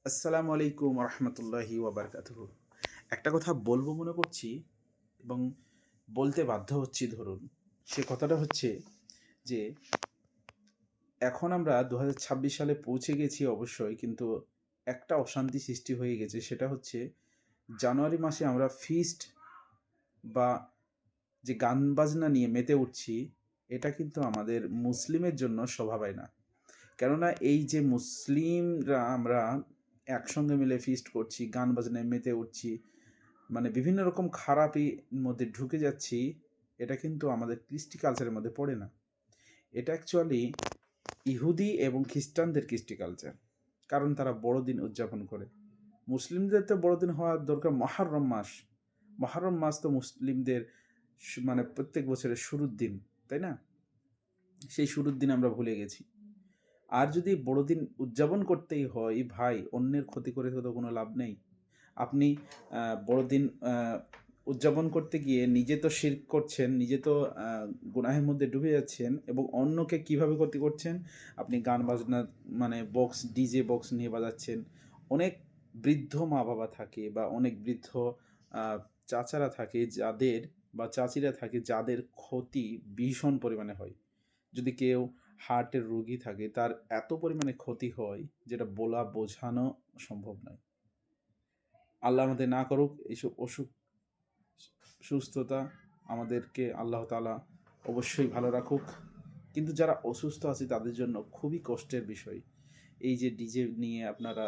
আসসালামু আলাইকুম রহমতুল্লাহি ওয়াবারকাতুহু। একটা কথা বলবো মনে করছি এবং বলতে বাধ্য হচ্ছি ধরুন। সে কথাটা হচ্ছে যে এখন আমরা ২০২৬ সালে পৌঁছে গেছি অবশ্যই, কিন্তু একটা অশান্তি সৃষ্টি হয়ে গেছে। সেটা হচ্ছে জানুয়ারি মাসে আমরা ফিস্ট বা যে গান বাজনা নিয়ে মেতে উঠছি, এটা কিন্তু আমাদের মুসলিমের জন্য শোভা পায় না। কেননা এই যে মুসলিমরা আমরা একসঙ্গে মিলে ফিস্ট করছি, গান বাজনায় মেতে উঠছি, মানে বিভিন্ন রকম খারাপি মধ্যে ঢুকে যাচ্ছি, এটা কিন্তু আমাদের কৃষ্টি কালচারের মধ্যে পড়ে না। এটা অ্যাকচুয়ালি ইহুদি এবং খ্রিস্টানদের কৃষ্টি কালচার। কারণ তারা বড়দিন উদযাপন করে। মুসলিমদের তো বড়দিন হওয়ার দরকার মহররম মাস। মহররম মাস তো মুসলিমদের মানে প্রত্যেক বছরের শুরুর দিন, তাই না? সেই শুরুর দিন আমরা ভুলে গেছি। আর যদি বড়দিন উদযাপন করতেই হয় ভাই, অন্যের ক্ষতি করে তো কোনো লাভ নেই। আপনি বড়দিন উদযাপন করতে গিয়ে নিজে তো শিরক করছেন, নিজে তো গুনাহের মধ্যে ডুবে যাচ্ছেন এবং অন্যকে কিভাবে ক্ষতি করছেন? আপনি গান বাজনা মানে বক্স, ডিজে বক্স নিয়ে বাজাচ্ছেন। অনেক বৃদ্ধ মা-বাবা থাকে বা অনেক বৃদ্ধ আ চাচারা থাকে যাদের বা চাচিরা থাকে যাদের ক্ষতি ভীষণ পরিমাণে হয়। যদি কেউ হার্টের রোগী থাকে তার এত পরিমাণে ক্ষতি হয় যেটা বলা বোঝানো সম্ভব নয়। আল্লাহ আমাদের না করুক এইসব অসুখ সুস্থতা, আমাদেরকে আল্লাহ তাআলা অবশ্যই ভালো রাখুক। কিন্তু যারা অসুস্থ আছে তাদের জন্য খুবই কষ্টের বিষয়। এই যে ডিজে নিয়ে আপনারা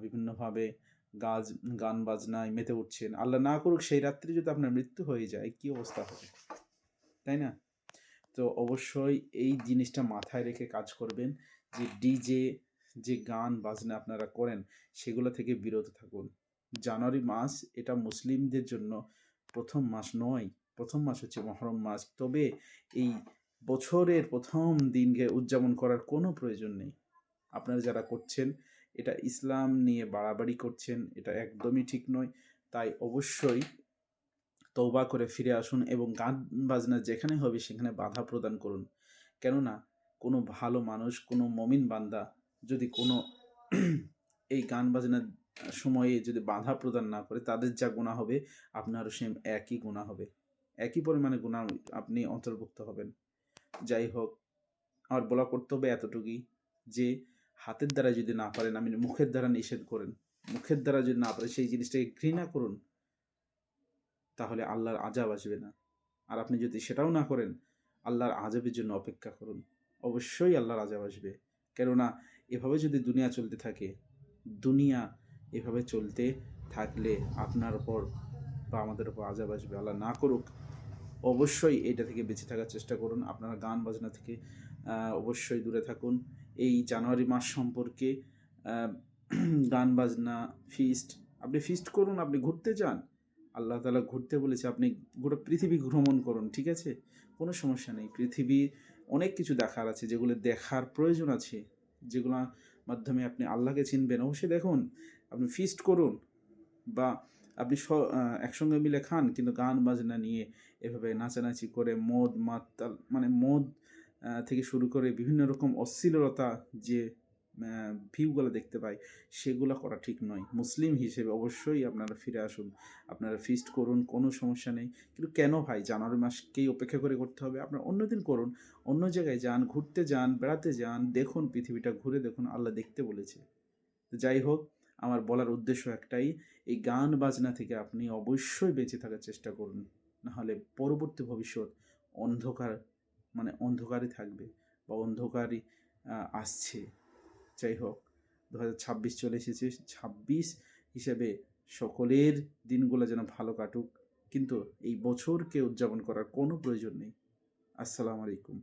বিভিন্নভাবে গাজ গান বাজনায় মেতে উঠছেন। আল্লাহ না করুক সেই রাত্রে যদি আপনার মৃত্যু হয়ে যায়, কি অবস্থা হবে? তাই না? তো অবশ্যই এই জিনিসটা মাথায় রেখে কাজ করবেন যে ডিজে যে গান বাজনা আপনারা করেন সেগুলো থেকে বিরত থাকুন। জানুয়ারি মাস এটা মুসলিমদের জন্য ১ম মাস নয়। ১ম মাস হচ্ছে মহরম মাস। তবে এই বছরের ১ম দিনকে উদযাপন করার কোনো প্রয়োজন নেই। আপনারা যারা করছেন এটা ইসলাম নিয়ে বাড়াবাড়ি করছেন। এটা একদমই ঠিক নয়। তাই অবশ্যই তওবা করে ফিরে আসুন এবং গান বাজনা যেখানে হবে সেখানে বাধা প্রদান করুন। কেননা কোনো ভালো মানুষ, কোনো মমিন বান্দা যদি কোনো এই গান বাজনার সময়ে যদি বাধা প্রদান না করে তাদের যা গুনাহ হবে আপনারও সেম একই গুনাহ হবে। একই পরিমাণে গুনাহ আপনি অন্তর্ভুক্ত হবেন। যাই হোক, আমার বলা কর্তব্য এতটুকুই যে হাতের দ্বারা যদি না পারেন আপনি মুখের দ্বারা নিষেধ করেন। মুখের দ্বারা যদি না পারেন সেই জিনিসটাকে ঘৃণা করুন। তাহলে আল্লাহর আযাব আসবে না। আর আপনি যদি সেটাও না করেন, আল্লাহর আযাবের জন্য অপেক্ষা করুন। অবশ্যই আল্লাহর আযাব আসবে। কেননা এভাবে যদি দুনিয়া চলতে থাকে, দুনিয়া এভাবে চলতে থাকলে আপনার উপর বা আমাদের উপর আযাব আসবে। আল্লাহ না করুক। অবশ্যই এটা থেকে বেঁচে থাকার চেষ্টা করুন। আপনারা গান বাজনা থেকে অবশ্যই দূরে থাকুন। এই জানুয়ারি মাস সম্পর্কে আ গান বাজনা, ফিস্ট, আপনি ফিস্ট করুন, আপনি ঘুরতে যান। আল্লাহ তাআলা ঘুরতে বলেছে, আপনি গোটা পৃথিবী ভ্রমণ করুন, ঠিক আছে? কোনো সমস্যা নেই। পৃথিবীর অনেক কিছু দেখার আছে, যেগুলো দেখার প্রয়োজন আছে, যেগুলা মাধ্যমে আপনি আল্লাহকে চিনবেন। অবশ্যই দেখুন, আপনি ফিস্ট করুন বা আপনি একসঙ্গে মিলে খান, কিন্তু গান বাজনা নিয়ে এভাবে নাচানাচি করে মদ মাতাল মানে মদ থেকে শুরু করে বিভিন্ন রকম অশ্লীলতা যে ভিউগুলা দেখতে পাই, সেগুলা করা ঠিক নয়। মুসলিম হিসেবে অবশ্যই আপনারা ফিরে আসুন। আপনারা ফিস্ট করুন, কোনো সমস্যা নেই। কিন্তু কেন ভাই জানুয়ারি মাসকেই অপেক্ষা করে করতে হবে? আপনারা অন্যদিন করুন, অন্য জায়গায় যান, ঘুরতে যান, বেড়াতে যান, দেখুন পৃথিবীটা ঘুরে দেখুন, আল্লাহ দেখতে বলেছে। তো যাই হোক, আমার বলার উদ্দেশ্য একটাই, এই গান বাজনা থেকে আপনি অবশ্যই বেঁচে থাকার চেষ্টা করুন। নাহলে পরবর্তী ভবিষ্যৎ অন্ধকার মানে অন্ধকারই থাকবে বা অন্ধকারই আসছে। যাই হোক, ২০২৬ চলে এসেছে। ২৬ হিসেবে সকলের দিনগুলো যেন ভালো কাটুক। কিন্তু এই বছরকে উদযাপন করার কোনো প্রয়োজন নেই। আসসালামু আলাইকুম।